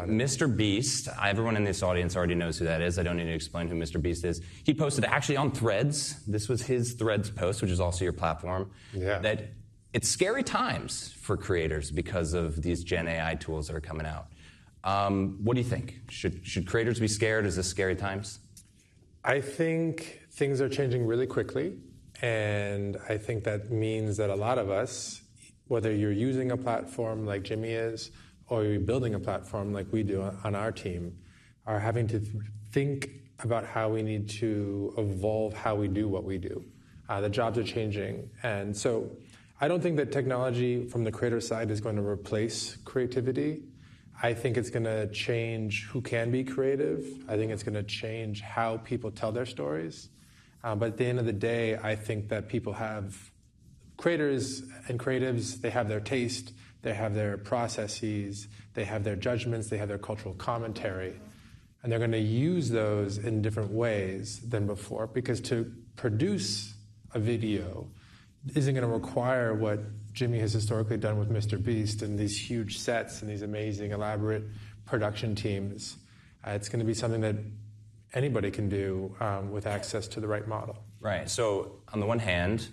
Mr. Beast, everyone in this audience already knows who that is. I don't need to explain who Mr. Beast is. He posted actually on Threads, this was his Threads post, which is also your platform, that it's scary times for creators because of these Gen AI tools that are coming out. What do you think? Should creators be scared? Is this scary times? I think things are changing really quickly, and I think that means that a lot of us, whether you're using a platform like Jimmy is, or you're building a platform like we do on our team, are having to think about how we need to evolve how we do what we do. The jobs are changing, and so I don't think that technology from the creator side is going to replace creativity. I think it's going to change who can be creative. I think it's going to change how people tell their stories. But at the end of the day, I think that people have, creators and creatives, they have their taste, they have their processes, they have their judgments, they have their cultural commentary. And they're going to use those in different ways than before, because to produce a video isn't going to require what Jimmy has historically done with Mr. Beast and these huge sets and these amazing, elaborate production teams. It's going to be something that anybody can do with access to the right model. Right. So on the one hand,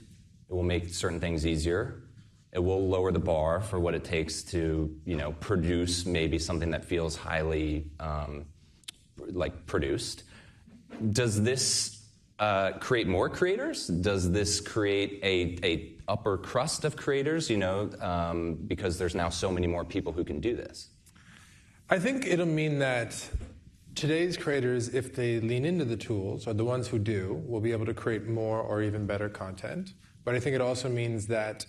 it will make certain things easier. It will lower the bar for what it takes to, produce maybe something that feels highly produced. Does this create more creators? Does this create a upper crust of creators, because there's now so many more people who can do this? I think it'll mean that today's creators, if they lean into the tools, or the ones who do, will be able to create more or even better content. But I think it also means that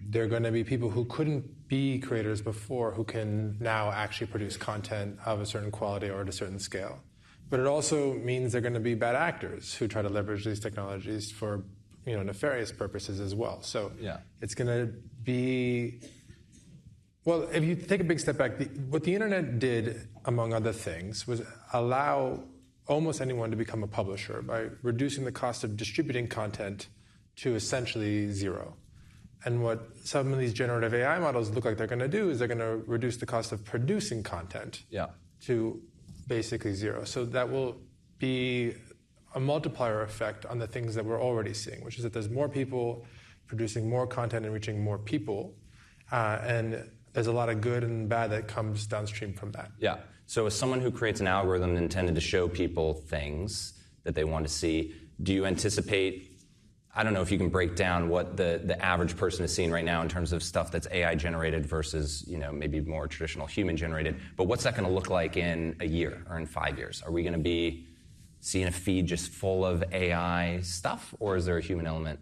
there are going to be people who couldn't be creators before who can now actually produce content of a certain quality or at a certain scale. But it also means there are going to be bad actors who try to leverage these technologies for nefarious purposes as well. So it's going to be, well, if you take a big step back, what the internet did, among other things, was allow almost anyone to become a publisher by reducing the cost of distributing content to essentially zero. And what some of these generative AI models look like they're going to do is they're going to reduce the cost of producing content to basically zero. So that will be a multiplier effect on the things that we're already seeing, which is that there's more people producing more content and reaching more people. And there's a lot of good and bad that comes downstream from that. Yeah. So as someone who creates an algorithm intended to show people things that they want to see, do you anticipate, I don't know if you can break down what the average person is seeing right now in terms of stuff that's AI generated versus, maybe more traditional human generated, but what's that going to look like in a year or in 5 years? Are we going to be seeing a feed just full of AI stuff, or is there a human element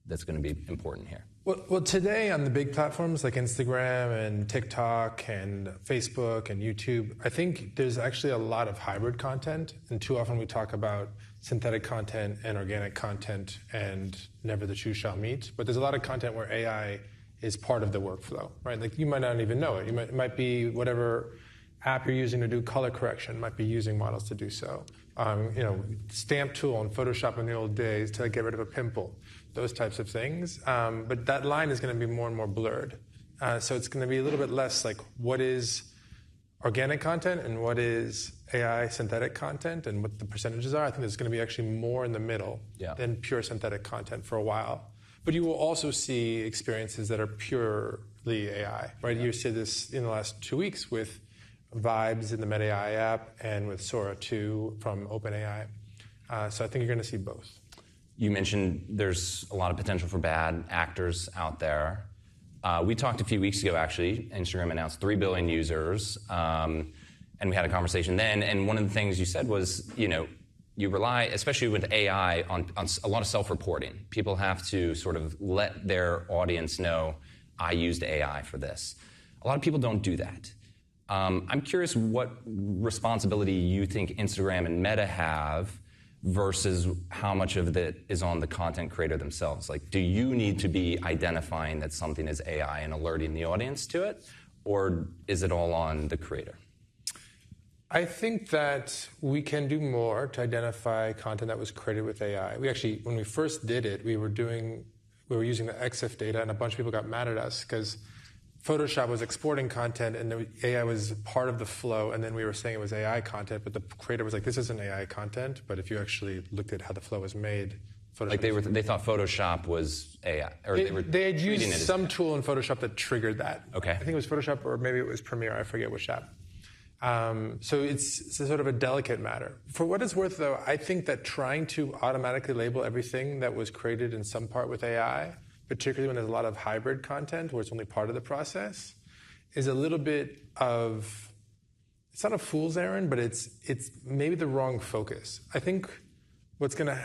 that's going to be important here? Well, today on the big platforms like Instagram and TikTok and Facebook and YouTube, I think there's actually a lot of hybrid content. And too often we talk about synthetic content and organic content, and never the two shall meet. But there's a lot of content where AI is part of the workflow, right? Like you might not even know it. It might be whatever app you're using to do color correction might be using models to do so. Stamp tool on Photoshop in the old days to get rid of a pimple, those types of things. But that line is going to be more and more blurred. So it's going to be a little bit less like what is organic content and what is AI synthetic content and what the percentages are. I think there's going to be actually more in the middle than pure synthetic content for a while. But you will also see experiences that are purely AI, right? You see this in the last 2 weeks with Vibes in the Meta AI app and with Sora 2 from OpenAI. So I think you're going to see both. You mentioned there's a lot of potential for bad actors out there. We talked a few weeks ago, actually. Instagram announced 3 billion users, and we had a conversation then. And one of the things you said was, you rely, especially with AI, on a lot of self-reporting. People have to sort of let their audience know, I used AI for this. A lot of people don't do that. I'm curious what responsibility you think Instagram and Meta have versus how much of that is on the content creator themselves. Like, do you need to be identifying that something is AI and alerting the audience to it, or is it all on the creator? I think that we can do more to identify content that was created with AI. We actually, when we first did it, we were using the EXIF data, and a bunch of people got mad at us because Photoshop was exporting content, and the AI was part of the flow, and then we were saying it was AI content, but the creator was like, this isn't AI content, but if you actually looked at how the flow was made, Photoshop... Like they thought Photoshop was AI, or they had used some tool in Photoshop that triggered that. Okay. I think it was Photoshop, or maybe it was Premiere, I forget which app. So it's a sort of a delicate matter. For what it's worth, though, I think that trying to automatically label everything that was created in some part with AI, particularly when there's a lot of hybrid content where it's only part of the process, is a little bit of, it's not a fool's errand, but it's maybe the wrong focus. I think what's going to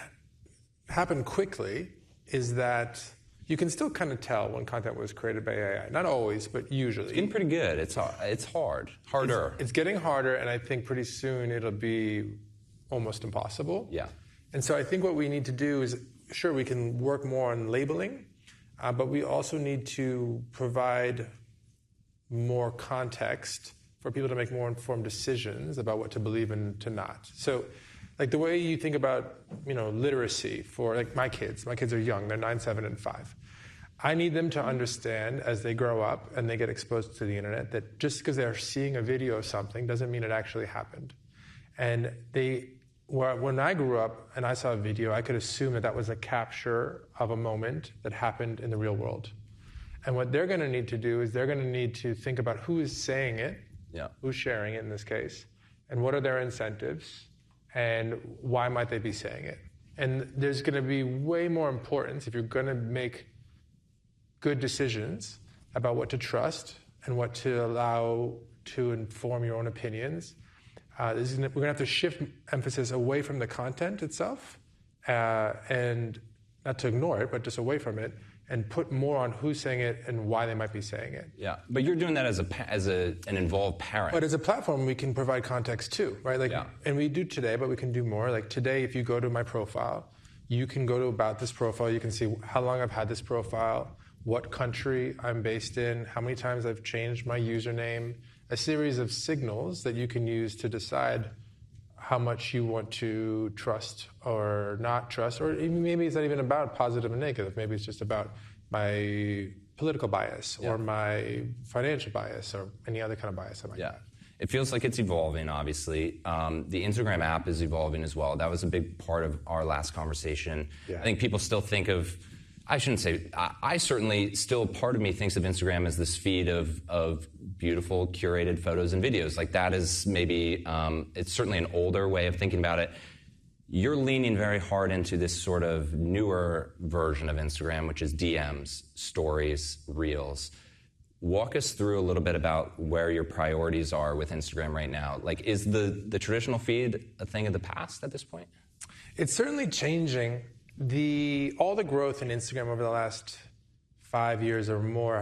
happen quickly is that you can still kind of tell when content was created by AI. Not always, but usually. It's getting pretty good. It's harder. It's getting harder, and I think pretty soon it'll be almost impossible. Yeah. And so I think what we need to do is, sure, we can work more on labeling, but we also need to provide more context for people to make more informed decisions about what to believe and to not. So, like the way you think about, literacy for like my kids are young, they're 9, 7, and 5. I need them to understand as they grow up and they get exposed to the internet that just because they're seeing a video of something doesn't mean it actually happened. And when I grew up and I saw a video, I could assume that was a capture of a moment that happened in the real world. And what they're going to need to do is they're going to need to think about who is saying it, who's sharing it in this case, and what are their incentives, and why might they be saying it. And there's going to be way more importance if you're going to make good decisions about what to trust and what to allow to inform your own opinions. We're going to have to shift emphasis away from the content itself, and not to ignore it, but just away from it, and put more on who's saying it and why they might be saying it. Yeah, but you're doing that as an involved parent. But as a platform, we can provide context too, right? And we do today, but we can do more. Like today, if you go to my profile, you can go to about this profile. You can see how long I've had this profile, what country I'm based in, how many times I've changed my username, a series of signals that you can use to decide how much you want to trust or not trust, or even maybe it's not even about positive and negative. Maybe it's just about my political bias or my financial bias or any other kind of bias I might have. It feels like it's evolving, obviously. The Instagram app is evolving as well. That was a big part of our last conversation. I think people still think of, I shouldn't say, I certainly still, part of me thinks of Instagram as this feed of beautiful curated photos and videos. Like that is maybe, it's certainly an older way of thinking about it. You're leaning very hard into this sort of newer version of Instagram, which is DMs, stories, reels. Walk us through a little bit about where your priorities are with Instagram right now. Like, is the traditional feed a thing of the past at this point? It's certainly changing. All the growth in Instagram over the last 5 years or more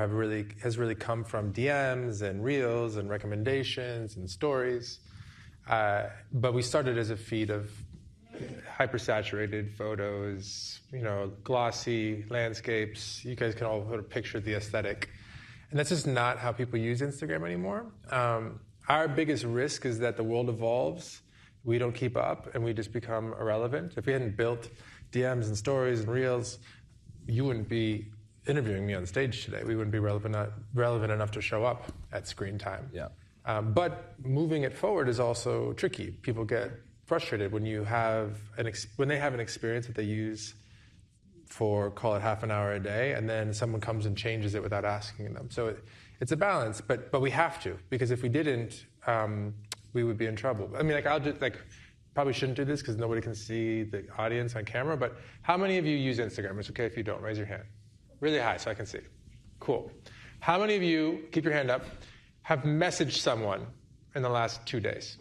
has really come from DMs and reels and recommendations and stories. But we started as a feed of hyper-saturated photos, glossy landscapes. You guys can all sort of picture the aesthetic. And that's just not how people use Instagram anymore. Our biggest risk is that the world evolves, we don't keep up, and we just become irrelevant. If we hadn't built DMs and stories and reels, you wouldn't be interviewing me on stage today. We wouldn't be relevant enough to show up at screen time. But moving it forward is also tricky. People get frustrated when they have an experience that they use for, call it half an hour a day, and then someone comes and changes it without asking them. So it's a balance, but we have to, because if we didn't, we would be in trouble. I mean, probably shouldn't do this because nobody can see the audience on camera, but how many of you use Instagram? It's okay if you don't. Raise your hand. Really high so I can see. Cool. How many of you, keep your hand up, have messaged someone in the last 2 days?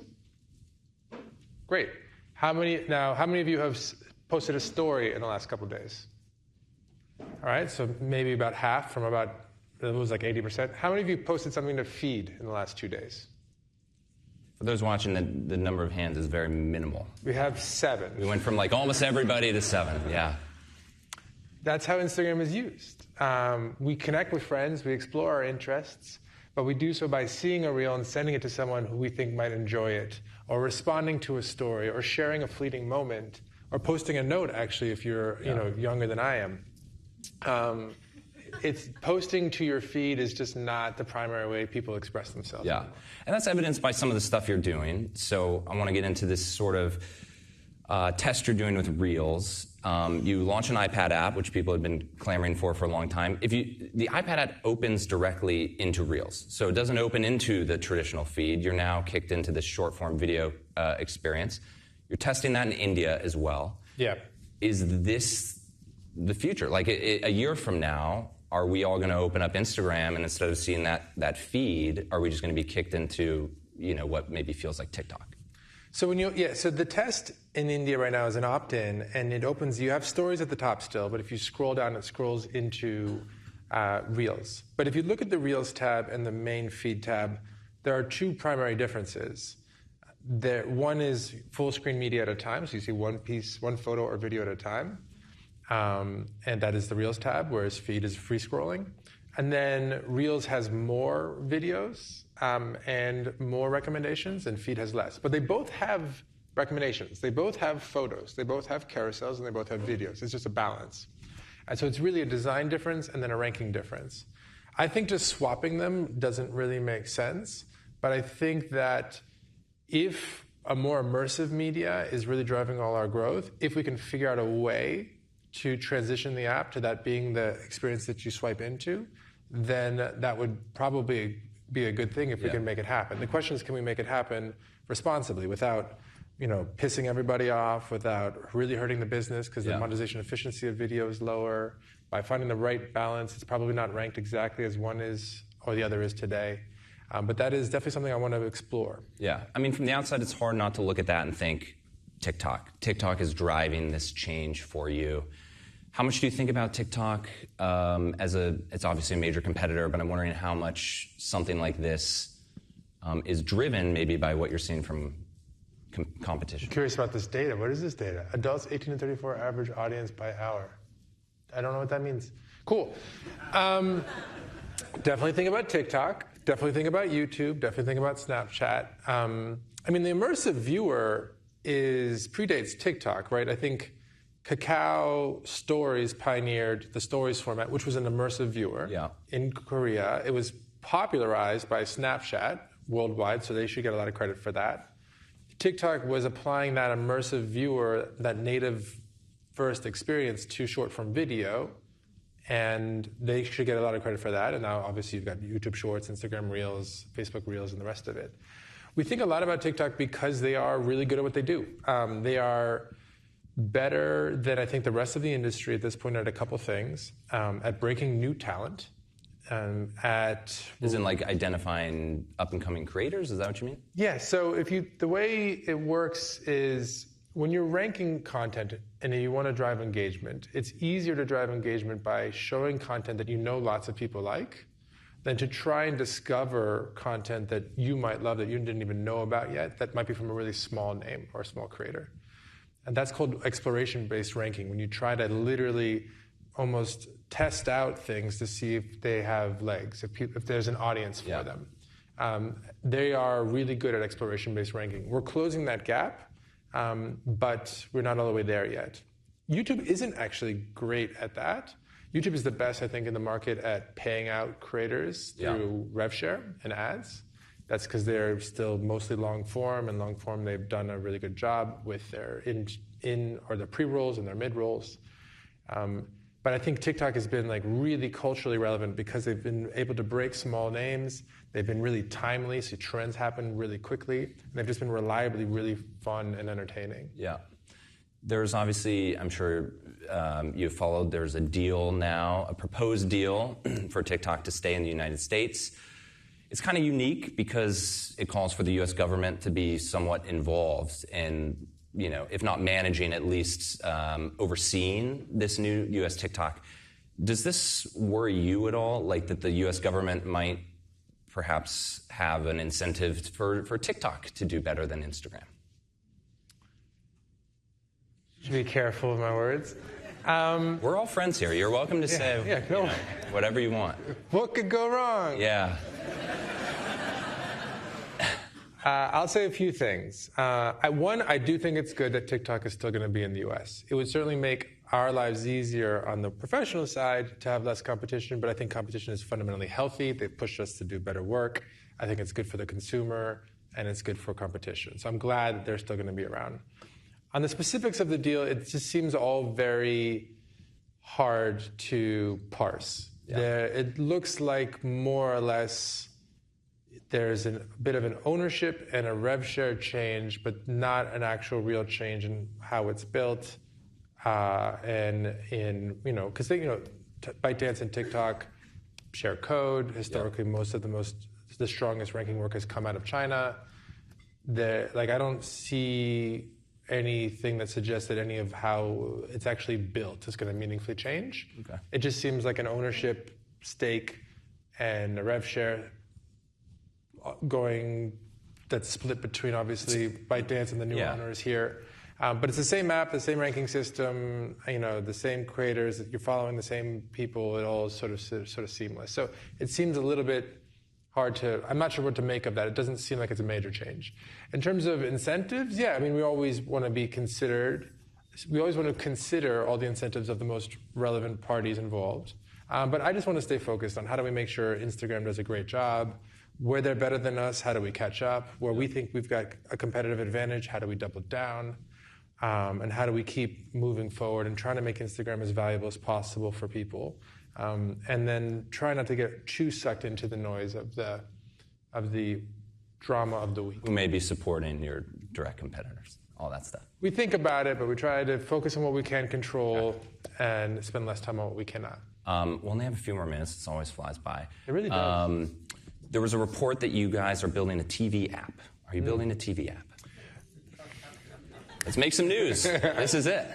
Great. How many of you have posted a story in the last couple of days? All right, so maybe about half from it was like 80%. How many of you posted something to feed in the last 2 days? For those watching, the number of hands is very minimal. We have 7. We went from almost everybody to 7, That's how Instagram is used. We connect with friends, we explore our interests, but we do so by seeing a reel and sending it to someone who we think might enjoy it, or responding to a story, or sharing a fleeting moment, or posting a note, actually, if you're younger than I am. it's posting to your feed is just not the primary way people express themselves. Yeah, and that's evidenced by some of the stuff you're doing. So I want to get into this sort of test you're doing with Reels. You launch an iPad app, which people have been clamoring for a long time. The iPad app opens directly into Reels, so it doesn't open into the traditional feed. You're now kicked into this short-form video experience. You're testing that in India as well. Yeah. Is this the future? Like a year from now, are we all going to open up Instagram and instead of seeing that feed, are we just going to be kicked into what maybe feels like TikTok? So so the test in India right now is an opt-in, and it opens. You have stories at the top still, but if you scroll down, it scrolls into Reels. But if you look at the Reels tab and the main feed tab, there are two primary differences. One is full screen media at a time, so you see one photo or video at a time, and that is the Reels tab, whereas feed is free scrolling. And then Reels has more videos and more recommendations, and feed has less. But they both have recommendations. They both have photos. They both have carousels, and they both have videos. It's just a balance. And so it's really a design difference and then a ranking difference. I think just swapping them doesn't really make sense, but I think that if a more immersive media is really driving all our growth, if we can figure out a way to transition the app to that being the experience that you swipe into, then that would probably be a good thing if we can make it happen. The question is, can we make it happen responsibly without pissing everybody off, without really hurting the business because the monetization efficiency of video is lower. By finding the right balance, it's probably not ranked exactly as one is or the other is today. But that is definitely something I want to explore. Yeah. I mean, from the outside, it's hard not to look at that and think TikTok. TikTok is driving this change for you. How much do you think about TikTok it's obviously a major competitor, but I'm wondering how much something like this is driven maybe by what you're seeing from competition. I'm curious about this data. What is this data? Adults 18 to 34 average audience by hour. I don't know what that means. Cool. Definitely think about TikTok. Definitely think about YouTube. Definitely think about Snapchat. The immersive viewer predates TikTok, right? I think Kakao Stories pioneered the Stories format, which was an immersive viewer in Korea. It was popularized by Snapchat worldwide, so they should get a lot of credit for that. TikTok was applying that immersive viewer, that native-first experience to short-form video, and they should get a lot of credit for that. And now, obviously, you've got YouTube Shorts, Instagram Reels, Facebook Reels, and the rest of it. We think a lot about TikTok because they are really good at what they do. They are better than, I think, the rest of the industry at this point at a couple things, at breaking new talent, Isn't like identifying up-and-coming creators? Is that what you mean? Yeah, so the way it works is when you're ranking content and you want to drive engagement, it's easier to drive engagement by showing content that lots of people like than to try and discover content that you might love that you didn't even know about yet that might be from a really small name or a small creator. And that's called exploration-based ranking, when you try to literally almost test out things to see if they have legs, if there's an audience for them. They are really good at exploration-based ranking. We're closing that gap, but we're not all the way there yet. YouTube isn't actually great at that. YouTube is the best, I think, in the market at paying out creators through rev share and ads. That's because they're still mostly long form, and long form they've done a really good job with their their pre-rolls and their mid-rolls. But I think TikTok has been really culturally relevant because they've been able to break small names. They've been really timely, so trends happen really quickly. And they've just been reliably really fun and entertaining. Yeah. There's obviously, I'm sure you've followed, there's a deal now, a proposed deal for TikTok to stay in the United States. It's kind of unique because it calls for the U.S. government to be somewhat involved in, if not managing, at least overseeing this new U.S. TikTok. Does this worry you at all, that the U.S. government might perhaps have an incentive for TikTok to do better than Instagram? Should be careful with my words. We're all friends here. You're welcome to say whatever you want. What could go wrong? Yeah. I'll say a few things. One, I do think it's good that TikTok is still going to be in the U.S. It would certainly make our lives easier on the professional side to have less competition, but I think competition is fundamentally healthy. They push us to do better work. I think it's good for the consumer, and it's good for competition. So I'm glad that they're still going to be around. On the specifics of the deal, it just seems all very hard to parse. Yeah. It looks like more or less there's a bit of an ownership and a rev share change, but not an actual real change in how it's built. And in, because ByteDance and TikTok share code. Historically, most of the strongest ranking work has come out of China. I don't see anything that suggests that any of how it's actually built is going to meaningfully change. Okay. It just seems like an ownership stake and a rev share that's split between obviously ByteDance and the new owners here. But it's the same app, the same ranking system, the same creators, you're following the same people, it all sort of seamless. So it seems a little bit hard I'm not sure what to make of that. It doesn't seem like it's a major change. In terms of incentives, we always want to be considered. We always want to consider all the incentives of the most relevant parties involved. But I just want to stay focused on how do we make sure Instagram does a great job. Where they're better than us, how do we catch up? Where we think we've got a competitive advantage, how do we double down? And how do we keep moving forward and trying to make Instagram as valuable as possible for people? And then try not to get too sucked into the noise of the drama of the week. Who may be supporting your direct competitors, all that stuff. We think about it, but we try to focus on what we can control and spend less time on what we cannot. We only have a few more minutes. It always flies by. It really does. There was a report that you guys are building a TV app. Are you building a TV app? Let's make some news. This is it.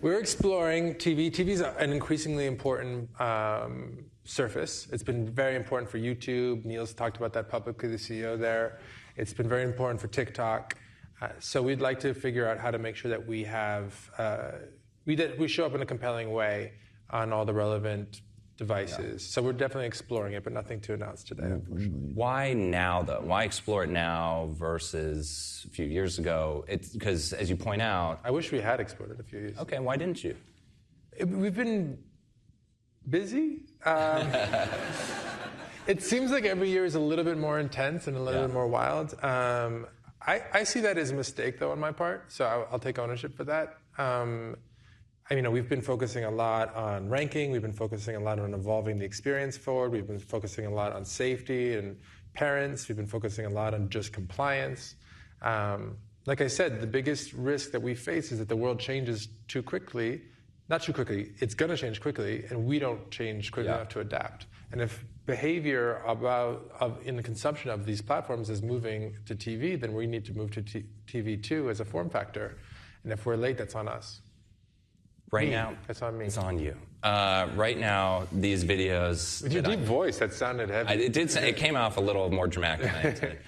We're exploring TV. TV is an increasingly important surface. It's been very important for YouTube. Neil's talked about that publicly, the CEO there. It's been very important for TikTok. So we'd like to figure out how to make sure that we have we show up in a compelling way on all the relevant devices. So we're definitely exploring it, but nothing to announce today, unfortunately. Why now, though? Why explore it now versus a few years ago? It's because, as you point out... I wish we had explored it a few years ago. Okay, why didn't you? We've been busy. It seems like every year is a little bit more intense and a little bit more wild. I see that as a mistake, though, on my part, so I'll take ownership for that. We've been focusing a lot on ranking. We've been focusing a lot on evolving the experience forward. We've been focusing a lot on safety and parents. We've been focusing a lot on just compliance. Like I said, the biggest risk that we face is that the world changes too quickly. Not too quickly. It's going to change quickly, and we don't change quickly enough to adapt. And if behavior in the consumption of these platforms is moving to TV, then we need to move to TV too as a form factor. And if we're late, that's on us. Right now, it's on me. It's on you. Right now, these videos. With your deep voice, that sounded heavy. It came off a little more dramatic than I intended.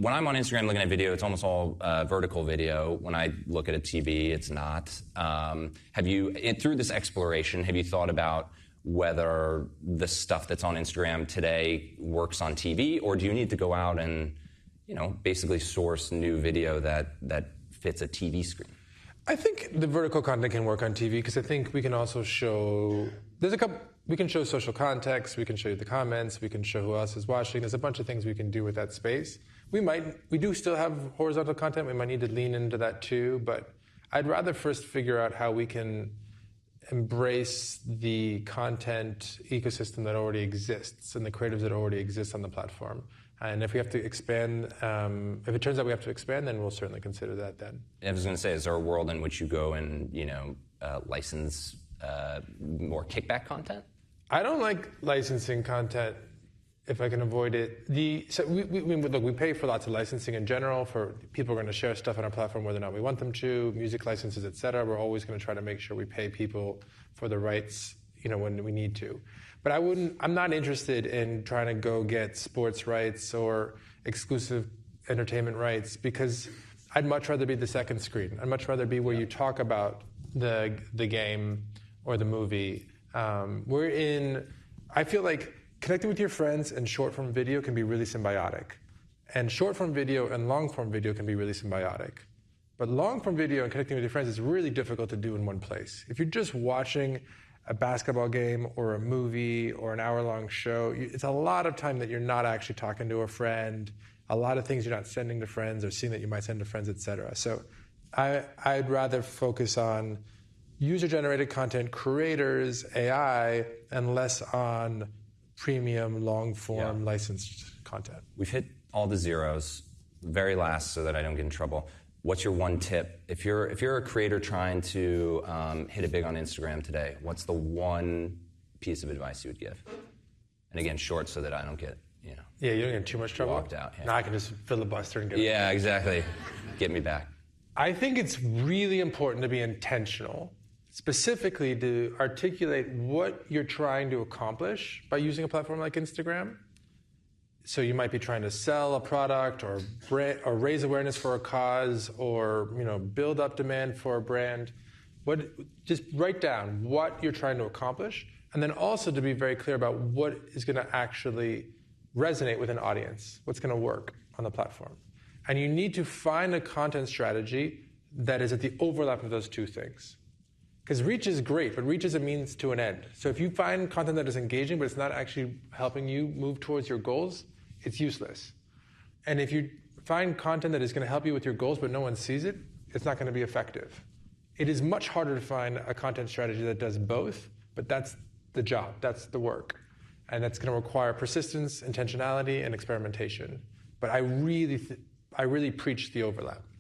When I'm on Instagram looking at video, it's almost all vertical video. When I look at a TV, it's not. Through this exploration, have you thought about whether the stuff that's on Instagram today works on TV, or do you need to go out and, basically source new video that fits a TV screen? I think the vertical content can work on TV because I think we can also show. We can show social context. We can show you the comments. We can show who else is watching. There's a bunch of things we can do with that space. We do still have horizontal content. We might need to lean into that too. But I'd rather first figure out how we can embrace the content ecosystem that already exists and the creatives that already exist on the platform. And if we have to expand, if it turns out we have to expand, then we'll certainly consider that then. I was going to say, is there a world in which you go and, license more kickback content? I don't like licensing content if I can avoid it. We pay for lots of licensing in general. For people who are going to share stuff on our platform whether or not we want them to, music licenses, et cetera. We're always going to try to make sure we pay people for the rights, when we need to. But I'm not interested in trying to go get sports rights or exclusive entertainment rights because I'd much rather be the second screen. I'd much rather be where you talk about the game or the movie. I feel like connecting with your friends and short-form video can be really symbiotic. And short-form video and long-form video can be really symbiotic. But long-form video and connecting with your friends is really difficult to do in one place. If you're just watching a basketball game or a movie or an hour-long show, it's a lot of time that you're not actually talking to a friend, a lot of things you're not sending to friends or seeing that you might send to friends, et cetera. So I'd rather focus on user-generated content, creators, AI, and less on premium, long-form, licensed content. We've hit all the zeros. Very last, so that I don't get in trouble. What's your one tip? If you're a creator trying to hit it big on Instagram today, what's the one piece of advice you would give? And again, short, so that I don't get, Yeah, you don't get in too much trouble. Walked out. Yeah. Now I can just filibuster and get Yeah, exactly. Get me back. I think it's really important to be intentional, specifically to articulate what you're trying to accomplish by using a platform like Instagram. So you might be trying to sell a product or raise awareness for a cause or build up demand for a brand. Just write down what you're trying to accomplish, and then also to be very clear about what is going to actually resonate with an audience, what's going to work on the platform. And you need to find a content strategy that is at the overlap of those two things. Because reach is great, but reach is a means to an end. So if you find content that is engaging, but it's not actually helping you move towards your goals, it's useless. And if you find content that is going to help you with your goals, but no one sees it, it's not going to be effective. It is much harder to find a content strategy that does both, but that's the job, that's the work. And that's going to require persistence, intentionality, and experimentation. But I really preach the overlap.